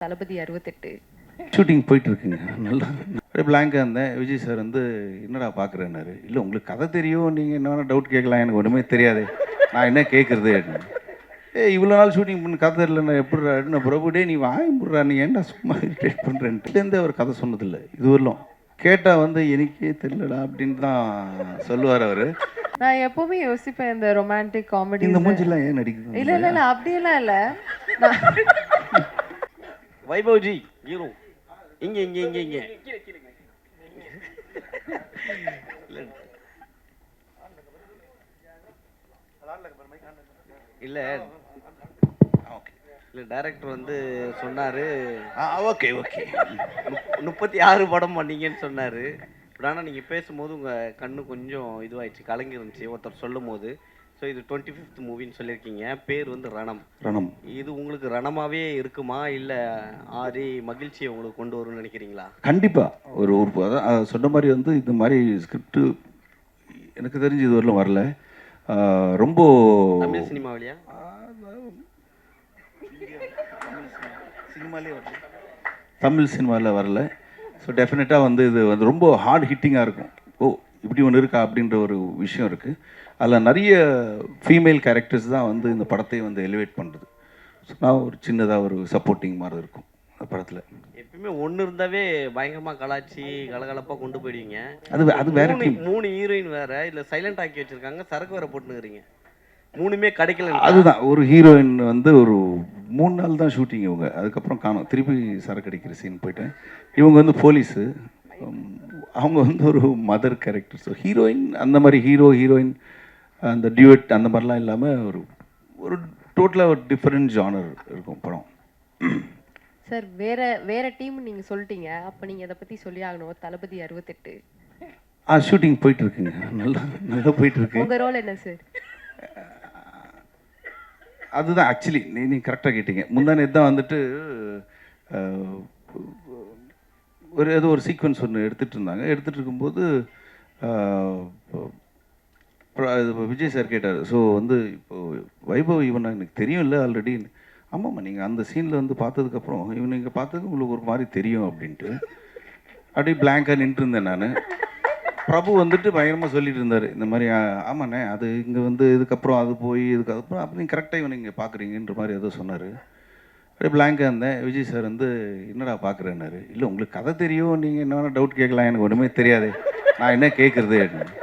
தளபதி 68 shooting போயிட்டு இருக்குங்க. நல்லா அப்படியே பிளாங்காக இருந்தேன். விஜய் சார் வந்து என்னடா பார்க்குறேன்னாரு. இல்லை உங்களுக்கு கதை தெரியும், நீங்கள் என்ன வேணால் டவுட் கேட்கலாம், எனக்கு ஒன்றுமே தெரியாது, நான் என்ன கேட்குறது அப்படின்னு. இவ்வளோ நாள் ஷூட்டிங் பண்ண கதை இல்லை, நான் எப்படிடா நான் பிரபு டே நீ வாங்கிடுறா, நீ ஏன்டா சும்மா இரிட்டேட் பண்ணுறேன்ட்டுலேருந்து அவர் கதை சொன்னதில்லை இது வரலும். கேட்டால் வந்து எனக்கே தெரியலடா அப்படின்னு தான் சொல்லுவார் அவர். நான் எப்பவுமே யோசிப்பேன் இந்த ரொமான்டிக் காமெடி. இந்த மூஞ்சிலாம் ஏன் நடிக்குது? இல்லை இல்லை இல்லை அப்படியெல்லாம் இல்லை. வைபவ்ஜி ஹீரோ இங்க இங்க இங்க இங்க இல்ல இல்ல டைரக்டர் வந்து சொன்னாரு ஓகே ஓகே 36 படம் பண்ணீங்கன்னு சொன்னாரு. ஆனால் நீங்கள் பேசும்போது உங்கள் கண்ணு கொஞ்சம் இதுவாயிடுச்சு, கலங்கி இருந்துச்சு ஒருத்தர் சொல்லும் போது. ஸோ இது 25th மூவின்னு சொல்லியிருக்கீங்க. பேர் வந்து ரணம். இது உங்களுக்கு ரணமாகவே இருக்குமா, இல்லை ஆதி மகிழ்ச்சியை உங்களுக்கு கொண்டு வரும்னு நினைக்கிறீங்களா? கண்டிப்பாக ஒரு ஒரு அதான் சொன்ன மாதிரி வந்து இந்த மாதிரி ஸ்கிரிப்டு எனக்கு தெரிஞ்சு இது வரலும் வரல. ரொம்ப தமிழ் சினிமாவிலையா? தமிழ் சினிமாவில் வரல. ஸோ டெஃபினட்டாக வந்து இது வந்து ரொம்ப ஹார்ட் ஹிட்டிங்காக இருக்கும். இப்படி ஒன்று இருக்கா அப்படின்ற ஒரு விஷயம் இருக்குது. அதில் நிறைய ஃபீமேல் கேரக்டர்ஸ் தான் வந்து இந்த படத்தையும் வந்து எலிவேட் பண்ணுறது. ஸோ நான் ஒரு சின்னதாக ஒரு சப்போர்ட்டிங் மாதிரி இருக்கும் அந்த படத்தில். எப்பயுமே ஒன்று இருந்தாவே பயங்கரமாக கலாச்சி கலகலப்பாக கொண்டு போயிடுவீங்க. அது வேற டீம். 3 ஹீரோயின் வேற இல்லை சைலண்ட் ஆக்கி வச்சுருக்காங்க, சரக்கு வேற போட்டுனுக்கிறீங்க. 3மே கிடைக்கல. அதுதான் ஒரு ஹீரோயின் வந்து ஒரு 3 நாள் தான் ஷூட்டிங் இவங்க, அதுக்கப்புறம் காணும். திருப்பி சரக்கு அடிக்கிற சீன் போயிட்டேன். இவங்க வந்து போலீஸு, அவங்க வந்து ஒரு மதர் கேரக்டர். ஸோ ஹீரோயின் அந்த மாதிரி ஹீரோயின் அந்த டியூட் அந்த மாதிரிலாம் இல்லாமல் ஒரு ஒரு டோட்டலாக ஒரு டிஃப்ரெண்ட் ஜானர் இருக்கும் படம். சார் வேற டீம் நீங்கள் சொல்லிட்டீங்க, அப்போ நீங்கள் இதை பற்றி சொல்லி ஆகணும். தளபதி 68 ஷூட்டிங் போயிட்டு இருக்குங்க. நல்லா போயிட்டு இருக்கு. உங்கள் ரோல் என்ன சார்? அதுதான் ஆக்சுவலி நீ கரெக்டாக கேட்டீங்க. முந்தானே தான் வந்துட்டு ஏதோ ஒரு சீக்வன்ஸ் ஒன்று எடுத்துகிட்டு இருந்தாங்க. எடுத்துகிட்டு இருக்கும்போது விஜய் சார் கேட்டார். ஸோ வந்து இப்போது வைபவ் இவனை எனக்கு தெரியும் இல்லை ஆல்ரெடி. ஆமாம்மா நீங்கள் அந்த சீனில் வந்து பார்த்ததுக்கப்புறம் இவன் நீங்கள் பார்த்தது உங்களுக்கு ஒரு மாதிரி தெரியும் அப்படின்ட்டு அப்படியே பிளாங்காக நின்றுருந்தேன் நான். பிரபு வந்துட்டு பயங்கரமாக சொல்லிட்டு இருந்தார் இந்த மாதிரி. ஆமாண்ணே அது இங்கே வந்து இதுக்கப்புறம் அது போய் இதுக்கப்புறம் அப்போ நீங்கள் கரெக்டாக இவனை இங்கே பார்க்குறீங்கன்ற மாதிரி ஏதோ சொன்னார். அப்படியே பிளாங்காக இருந்தேன். விஜய் சார் வந்து என்னடா பார்க்குறேன்னாரு. இல்லை உங்களுக்கு கதை தெரியும், நீங்கள் என்ன வேணால் டவுட் கேட்கலாம், எனக்கு ஒன்றுமே தெரியாது, நான் என்ன கேட்குறது அப்படின்னு.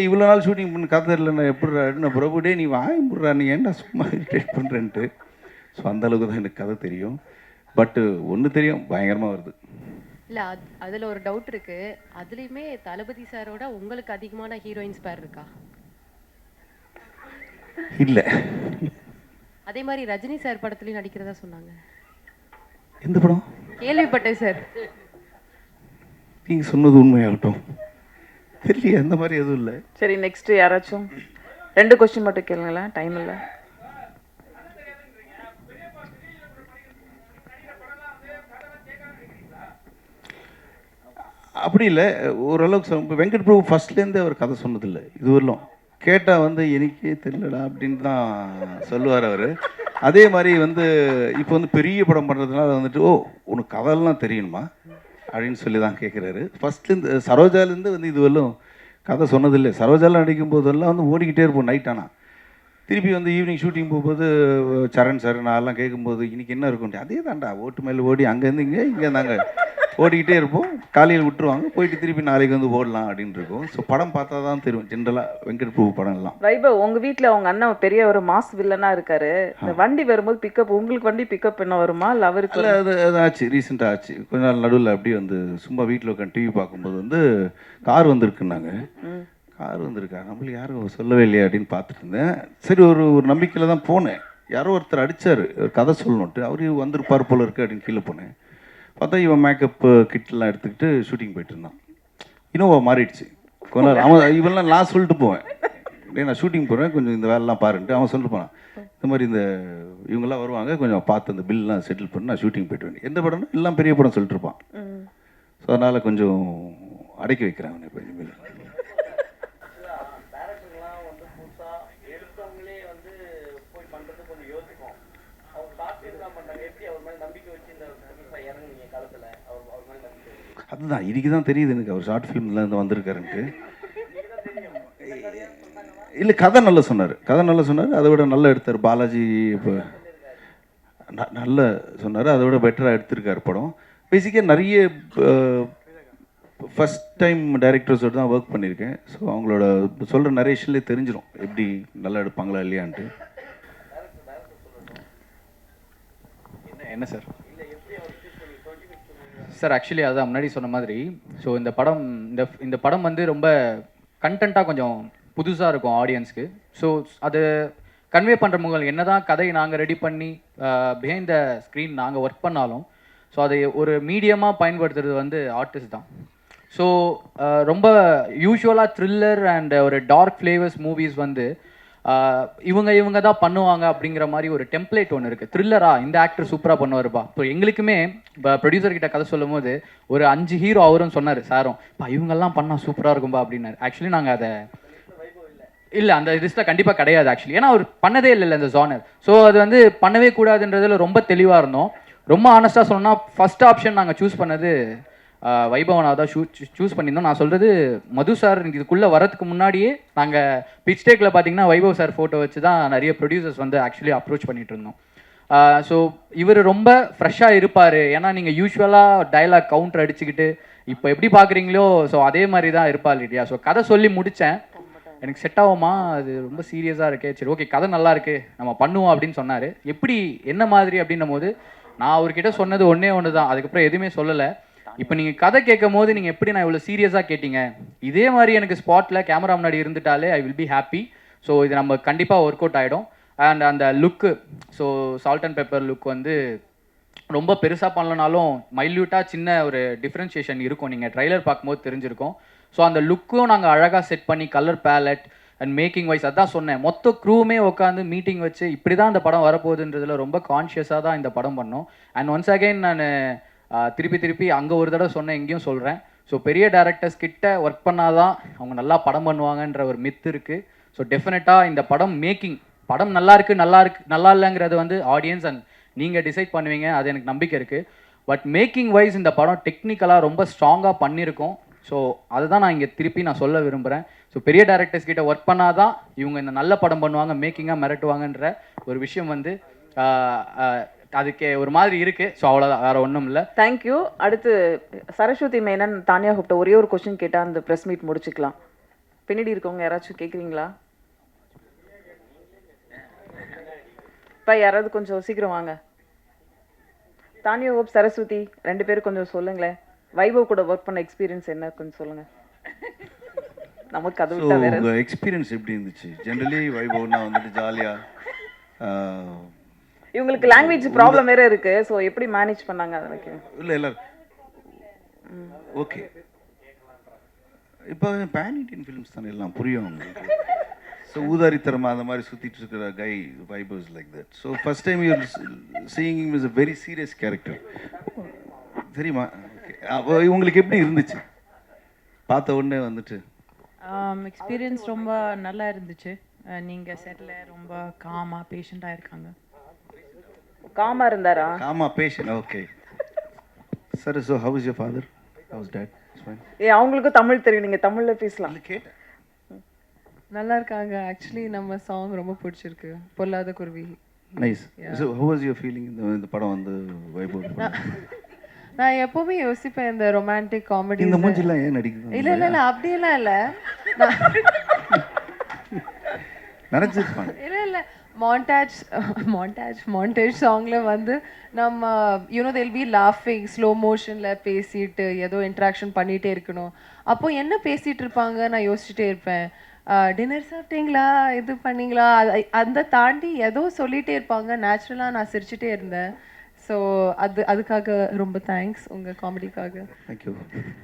இவ்வளோ நாள் ஷூட்டிங் பண்ண கதை இல்லை, நான் எப்படிடா நான் பிரபு டே நீ வாங்கிடுறா, நீ ஏன்டா சும்மா இரிட்டேட் பண்ணுறேன்ட்டு. ஸோ அந்தளவுக்கு தான் எனக்கு கதை தெரியும். பட்டு ஒன்று தெரியும், பயங்கரமாக வருது. இல்லை அதில் ஒரு டவுட் இருக்குது. அதுலேயுமே தளபதி சாரோட உங்களுக்கு அதிகமான ஹீரோயின்ஸ் பேர் இருக்கா? இல்லை. அதே மாதிரி ரஜினி சார் படத்துலையும் நடிக்கிறதா சொன்னாங்க. எந்த படம்? கேள்விப்பட்டேன் சார். நீங்கள் சொன்னது உண்மையாகட்டும் தெரியல, அந்த மாதிரி எதுவும் இல்லை. சரி, நெக்ஸ்ட் யாராச்சும் 2 கொஸ்டின் மட்டும் கேளுங்களேன், டைம் இல்லை. அப்படி இல்லை, ஓரளவுக்கு இப்போ வெங்கட் பிரபு ஃபர்ஸ்ட்லேருந்தே அவர் கதை சொன்னதில்லை இது வரலும். கேட்டால் வந்து எனக்கே தெரியலடா அப்படின்னு தான் சொல்லுவார் அவர். அதே மாதிரி வந்து இப்போ வந்து பெரிய படம் பண்ணுறதுனால வந்துட்டு உனக்கு கதையெல்லாம் தெரியணுமா அப்படின்னு சொல்லி தான் கேட்குறாரு. ஃபஸ்ட்லேருந்து சரோஜாலேருந்து வந்து இது வரலும் கதை சொன்னதில்லை. சரோஜாலாம் நடிக்கும் போதெல்லாம் வந்து ஓடிக்கிட்டே இருப்போம் நைட். ஆனால் திருப்பி வந்து ஈவினிங் ஷூட்டிங் போகும்போது சரண் சார் நான்லாம் கேட்கும்போது இன்றைக்கி என்ன இருக்கும்ட்டு, அதே தான்டா ஓட்டு மேலே ஓடி அங்கேருந்து இங்கே நாங்கள் ஓடிக்கிட்டே இருப்போம். காலையில் விட்டுருவாங்க, போயிட்டு திருப்பி நாளைக்கு வந்து ஓடலாம் அப்படின்னு இருக்கும். ஸோ படம் பார்த்தா தான் தெரியும் ஜென்ரலாக வெங்கட் பிரபு படம்லாம். வைபவ், உங்கள் வீட்டில் உங்கள் அண்ணன் பெரிய ஒரு மாஸ் வில்லனாக இருக்காரு. இந்த வண்டி வரும்போது பிக்கப் உங்களுக்கு வண்டி பிக்கப் என்ன வருமா இல்லை அவருக்கு? இல்லை அது ஆச்சு, ரீசெண்டாக ஆச்சு. கொஞ்ச நாள் நடுவில் அப்படியே வந்து சும்மா வீட்டில் உட்காந்து டிவி பார்க்கும்போது வந்து கார் வந்திருக்குன்னாங்க. கார் வந்திருக்கா, நம்மளுக்கு யாரும் சொல்லவே இல்லையா அப்படின்னு பார்த்துட்டு இருந்தேன். சரி ஒரு நம்பிக்கையில் தான் போனேன். யாரோ ஒருத்தர் அடித்தார் கதை சொல்லணுன்ட்டு, அவரு வந்திருப்பார் போல இருக்குது அப்படின்னு கீழே போனேன். பார்த்தா இவன் மேக்கப்பு கிட்லாம் எடுத்துக்கிட்டு ஷூட்டிங் போயிட்டு இருந்தான். இனோவா மாறிடுச்சு கொஞ்ச நாள். அவன் இவெல்லாம் நான் சொல்லிட்டு போவேன், நான் ஷூட்டிங் போகிறேன் கொஞ்சம் இந்த வேலைலாம் பாருன்ட்டு. அவன் சொல்லிட்டு போனான் இந்த மாதிரி இந்த இவங்கெல்லாம் வருவாங்க கொஞ்சம் பார்த்து அந்த பில்லாம் செட்டில் பண்ணி நான் ஷூட்டிங் போயிட்டு வேண்டிய எந்த படம்னா எல்லாம் பெரிய படம் சொல்லிட்டு இருப்பான். ஸோ அதனால் கொஞ்சம் அடக்கி வைக்கிறேன் அவனை இப்போ இனிமேல். போய் பண்றது கொஞ்சம் யோசிப்போம். அவங்க காசு தான் பண்ணாங்க, எப்படி அவர் மேலே நம்பிக்கை வச்சு இந்த அதுதான் இன்னைக்கு தான் தெரியுது எனக்கு அவர் ஷார்ட் ஃபிலிம்லேருந்து வந்திருக்காருன்ட்டு. இல்லை கதை நல்லா சொன்னார், அதை விட நல்லா எடுத்தார் பாலாஜி. இப்போ நல்ல சொன்னார், அதை விட பெட்டராக எடுத்திருக்கார் படம். பேசிக்காக நிறைய ஃபஸ்ட் டைம் டைரக்டர்ஸோடு தான் ஒர்க் பண்ணியிருக்கேன். ஸோ அவங்களோட சொல்கிற நரேஷன்லேயே தெரிஞ்சிடும் எப்படி நல்லா எடுப்பாங்களா இல்லையான்ட்டு. என்ன சார் சார் ஆக்சுவலி அதான் முன்னாடி சொன்ன மாதிரி, ஸோ இந்த படம் வந்து ரொம்ப கண்டென்ட்டாக கொஞ்சம் புதுசாக இருக்கும் ஆடியன்ஸ்க்கு. ஸோ அது கன்வே பண்ணுற முகல் என்ன தான் கதை நாங்கள் ரெடி பண்ணி பிஹைண்ட் த ஸ்க்ரீன் நாங்கள் ஒர்க் பண்ணாலும், ஸோ அதை ஒரு மீடியமாக பயன்படுத்துறது வந்து ஆர்டிஸ்ட் தான். ஸோ ரொம்ப யூஸ்வலாக த்ரில்லர் அண்ட் ஒரு டார்க் ஃப்ளேவர்ஸ் மூவிஸ் வந்து இவங்க தான் பண்ணுவாங்க அப்படிங்கிற மாதிரி ஒரு டெம்ப்ளேட் ஒன்று இருக்குது. த்ரில்லரா இந்த ஆக்டர் சூப்பராக பண்ணுவாருப்பா. இப்போ எங்களுக்குமே இப்போ ப்ரொடியூசர் கிட்ட கதை சொல்லும் போது ஒரு 5 ஹீரோ அவரும் சொன்னார், சாரும் இவங்கெல்லாம் பண்ணால் சூப்பராக இருக்கும்பா அப்படின்னாரு. ஆக்சுவலி நாங்கள் அதை இல்லை அந்த லிஸ்ட்டில் கண்டிப்பாக கிடையாது ஆக்சுவலி, ஏன்னா அவர் பண்ணதே இல்லை இந்த ஜானர். ஸோ அது வந்து பண்ணவே கூடாதுன்றதுல ரொம்ப தெளிவாக இருந்தோம். ரொம்ப ஆனஸ்ட்டாக சொன்னால் ஃபஸ்ட் ஆப்ஷன் நாங்கள் சூஸ் பண்ணது வைபவனாக தான் சூஸ் பண்ணியிருந்தோம். நான் சொல்கிறது மது சார் இதுக்குள்ளே வரதுக்கு முன்னாடியே நாங்கள் பிச் டேக்கில் பார்த்தீங்கன்னா வைபவ் சார் ஃபோட்டோ வச்சு தான் நிறைய ப்ரொடியூசர்ஸ் வந்து ஆக்சுவலி அப்ரோச் பண்ணிகிட்டு இருந்தோம். ஸோ இவர் ரொம்ப ஃப்ரெஷ்ஷாக இருப்பார், ஏன்னா நீங்கள் யூஸ்வலாக டைலாக் கவுண்டர் அடிச்சுக்கிட்டு இப்போ எப்படி பார்க்குறீங்களோ ஸோ அதே மாதிரி தான் இருப்பார் இல்லையா. ஸோ கதை சொல்லி முடித்தேன், எனக்கு செட் ஆகுமா அது ரொம்ப சீரியஸாக இருக்கே, சரி ஓகே கதை நல்லா இருக்குது நம்ம பண்ணுவோம் அப்படின்னு சொன்னார். எப்படி என்ன மாதிரி அப்படின்னும் போது நான் அவர்கிட்ட சொன்னது ஒன்று தான், அதுக்கப்புறம் எதுவுமே சொல்லலை. இப்போ நீங்கள் கதை கேட்கும் போது நீங்கள் எப்படி நான் இவ்வளோ சீரியஸாக கேட்டீங்க, இதே மாதிரி எனக்கு ஸ்பாட்டில் கேமரா முன்னாடி இருந்துட்டாலே I will be happy. So இது நம்ம கண்டிப்பாக ஒர்க் அவுட் ஆகிடும். அண்ட் அந்த look, so salt and pepper look வந்து ரொம்ப பெருசாக பண்ணலனாலும் மைல்யூட்டாக சின்ன ஒரு டிஃப்ரென்ஷியேஷன் இருக்கும், நீங்கள் ட்ரைலர் பார்க்கும்போது தெரிஞ்சிருக்கும். ஸோ அந்த லுக்கும் நாங்கள் அழகாக செட் பண்ணி colour palette and making wise அதான் சொன்னேன், மொத்த க்ரூவுமே உட்காந்து மீட்டிங் வச்சு இப்படி தான் இந்த படம் வரப்போகுதுன்றதுல ரொம்ப கான்ஷியஸாக தான் இந்த படம் பண்ணோம். அண்ட் ஒன்ஸ் அகைன் நான் திருப்பி அங்கே ஒரு தடவை சொன்னேன், எங்கேயும் சொல்கிறேன். ஸோ பெரிய டேரக்டர்ஸ் கிட்ட ஒர்க் பண்ணாதான் அவங்க நல்லா படம் பண்ணுவாங்கன்ற ஒரு மித்து இருக்குது. ஸோ டெஃபினட்டாக இந்த படம் படம் நல்லா இல்லைங்கிறது வந்து ஆடியன்ஸ் அண்ட் நீங்கள் டிசைட் பண்ணுவீங்க, அது எனக்கு நம்பிக்கை இருக்குது. பட் மேக்கிங் வைஸ் இந்த படம் டெக்னிக்கலாக ரொம்ப ஸ்ட்ராங்காக பண்ணியிருக்கோம். ஸோ அதுதான் நான் இங்கே திருப்பி நான் சொல்ல விரும்புகிறேன். ஸோ பெரிய டேரக்டர்ஸ் கிட்ட ஒர்க் பண்ணாதான் இவங்க இந்த நல்ல படம் பண்ணுவாங்க, மேக்கிங்காக மிரட்டுவாங்கன்ற ஒரு விஷயம் வந்து அதுக்கு ஒரு மாதிரி இருக்குது. ஸோ அவ்வளோதான், வேறு ஒன்றும் இல்லை. தேங்க்யூ. அடுத்து சரஸ்வதி மேனன் தானியா கூப்பிட்ட ஒரே ஒரு கொஸ்டின் கேட்டால் அந்த ப்ரெஸ் மீட் முடிச்சுக்கலாம். பின்னாடி இருக்கவங்க யாராச்சும் கேட்குறீங்களா? இப்போ யாராவது கொஞ்சம் சீக்கிரம் வாங்க. தானியா ஹோப் சரஸ்வதி 2 பேரும் கொஞ்சம் சொல்லுங்களேன், வைபவ் கூட ஒர்க் பண்ண எக்ஸ்பீரியன்ஸ் என்ன கொஞ்சம் சொல்லுங்கள். நமக்கு அது விட்டா வேற உங்கள் எக்ஸ்பீரியன்ஸ் எப்படி இருந்துச்சு? ஜென்ரலி வைபவ்னா வந்துட்டு ஜாலியாக, இவங்களுக்கு லாங்குவேஜ் ப்ராப்ளம் வேற இருக்கு, ஸோ எப்படி மேனேஜ் பண்ணாங்க அதுக்கு? இல்லை எல்லாரும் ஓகே. இப்போ பேன் இண்டியன் ஃபிலிம்ஸ் தானே எல்லாம் புரியும் உங்களுக்கு. ஸோ ஊதாரித்தரமா அந்த மாதிரி சுற்றிட்டு இருக்கிற guy Vaibhav is like that. So first time you're seeing him is a very serious character, தெரியுமா? ஓகே, அப்போ உங்களுக்கு எப்படி இருந்துச்சு பார்த்த உடனே வந்துட்டு? எக்ஸ்பீரியன்ஸ் ரொம்ப நல்லா இருந்துச்சு. நீங்கள் செட்டில் ரொம்ப காமாக பேஷண்ட்டாக இருக்காங்க. காமா இருந்தாரா? Coma patient, okay. Sir, so how is your father, how is dad? அவங்களுக்கும் தமிழ் தெரியும், நீங்கள் தமிழில் பேசலாம். கேட்டேன். நல்லா இருக்காங்க. ஆக்சுவலி நம்ம சாங் ரொம்ப பிடிச்சிருக்கு, பொல்லாத குருவி. Nice. So how was your feeling இந்த படம் வந்து வைபவ்? நான் எப்பவுமே யோசிப்பேன் இந்த ரொமான்டிக் காமெடி, இந்த மூஞ்சிலாம் ஏன் நடிக்குது? இல்லை அப்படியெல்லாம் இல்லை, நினச்சிருப்பாங்க. இல்லை மாண்டாஜ் சாங்ல வந்து நம்ம they'll be laughing ஸ்லோ மோஷன்ல பேசிட்டு ஏதோ இன்ட்ராக்ஷன் பண்ணிட்டே இருக்கணும். அப்போ என்ன பேசிட்டு இருப்பாங்க நான் யோசிச்சுட்டே இருப்பேன். டின்னர் சாப்பிட்டீங்களா, இது பண்ணீங்களா, அந்த தாண்டி ஏதோ சொல்லிட்டே இருப்பாங்க. நேச்சுரலாக நான் சிரிச்சுட்டே இருந்தேன். ஸோ அதுக்காக ரொம்ப தேங்க்ஸ் உங்கள் காமெடிக்காக. தேங்க்யூ.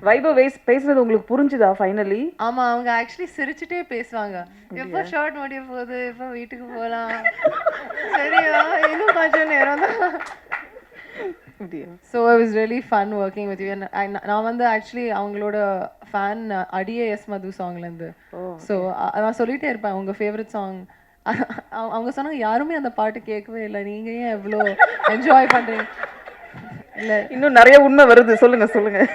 வைபவ் பேசுறது உங்களுக்கு புரிஞ்சுதா ஃபைனலி? ஆமாம், அவங்க ஆக்சுவலி சிரிச்சுட்டே பேசுவாங்க. எப்போ ஷார்ட் முடிய போகுது, எப்போ வீட்டுக்கு போகலாம், சரியா இன்னும் கொஞ்சம் நேரம் தான். So it was really fun working with you. நான் வந்து ஆக்சுவலி அவங்களோட ஃபேன் அடியே எஸ் மது சாங்லேருந்து. ஸோ நான் சொல்லிகிட்டே இருப்பேன் உங்கள் ஃபேவரட் சாங். அவங்க சொன்னாங்க யாருமே அந்த பாட்டு கேட்கவே இல்லை, நீங்கள் ஏன் எவ்வளோ என்ஜாய் பண்ணுறீங்க? இல்லை, இன்னும் நிறைய உண்மை வருது, சொல்லுங்கள்.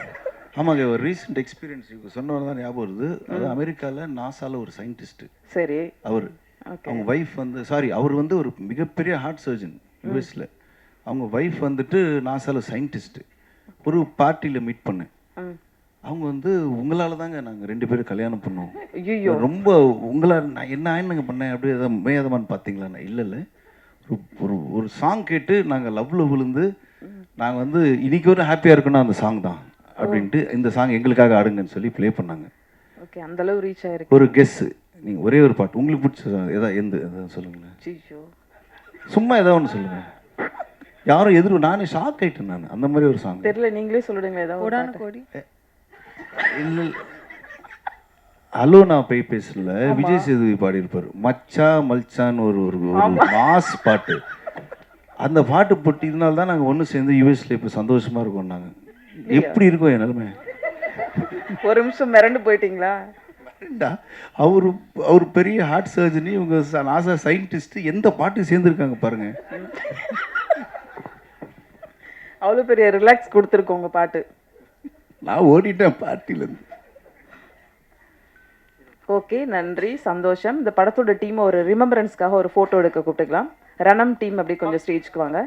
ஆமாங்க, ஒரு ரீசெண்ட் எக்ஸ்பீரியன்ஸ் சொன்னவங்க தான் ஞாபகம் வருது. அது அமெரிக்காவில் நாசாவில் ஒரு சயின்டிஸ்ட்டு சரி. அவர். ஓகே. அவங்க ஒய்ஃப் வந்து அவர் வந்து ஒரு மிகப்பெரிய ஹார்ட் சர்ஜன் யூஎஸில். அவங்க ஒய்ஃப் வந்துட்டு நாசாவில் சயின்டிஸ்ட்டு. ஒரு பார்ட்டியில் மீட் பண்ணேன். அவங்க வந்து உங்களால் தாங்க நாங்கள் 2 பேரும் கல்யாணம் பண்ணோம். ஐயோ. ரொம்ப உங்களால் நான் என்ன ஆயினுங்க பண்ணேன் அப்படியே எதாவது மேதமான்னு பார்த்தீங்களா? நான் இல்லை ஒரு ஒரு சாங் கேட்டு நாங்கள் லவ்வில் விழுந்து நாங்கள் வந்து இன்னைக்கு ஒரு ஹாப்பியாக இருக்கணும் அந்த சாங் தான் அப்படின்ட்டு இந்த சாங் எங்களுக்காக ஆடுங்கன்னு சொல்லி ப்ளே பண்ணாங்க. ஓகே, அந்த அளவு ரீச் ஆயிருக்கு. ஒரு கெஸ்ஸு நீங்கள் ஒரே ஒரு பாட்டு உங்களுக்கு பிடிச்ச எதாவது சொல்லுங்களேன். ஐயோ. சும்மா ஏதாவது ஒன்று சொல்லுங்கள். யாரும் நானே ஷாக் ஆகிட்டேன் நான். அந்த மாதிரி ஒரு சாங் தெரியல, நீங்களே சொல்லிடுங்க ஏதாவது. கோடான கோடி. இல்லை ஹலோ நான் போய் பேசல, விஜய் சேதுபதி பாடியிருப்பார். மச்சா மல்சான்னு ஒரு ஒரு மாஸ் பாட்டு. அந்த பாட்டு போட்டு இதனால தான் நாங்கள் ஒன்று சேர்ந்து யூஎஸ்ல இப்போ சந்தோஷமாக இருக்கோம். நாங்கள் எப்படி இருக்கோம் என் நிலைமை? ஒரு நிமிஷம் மிரண்டு போயிட்டீங்களா? அவர் பெரிய ஹார்ட் சர்ஜனி, இவங்க நாசா சயின்டிஸ்ட், எந்த பாட்டு சேர்ந்துருக்காங்க பாருங்க. அவ்வளோ பெரிய ரிலாக்ஸ் கொடுத்துருக்கோம் உங்கள் பாட்டு. நான் ஓடிட்டேன் பார்ட்டிலேருந்து. ஓகே, நன்றி, சந்தோஷம். இந்த படத்தோட டீம் ஒரு ரிமெம்பரன்ஸ்க்காக ஒரு ஃபோட்டோ எடுக்க கூப்பிட்டுக்கலாம். ரணம் டீம் அப்படி கொஞ்சம் ஸ்டேஜ்க்கு வாங்க.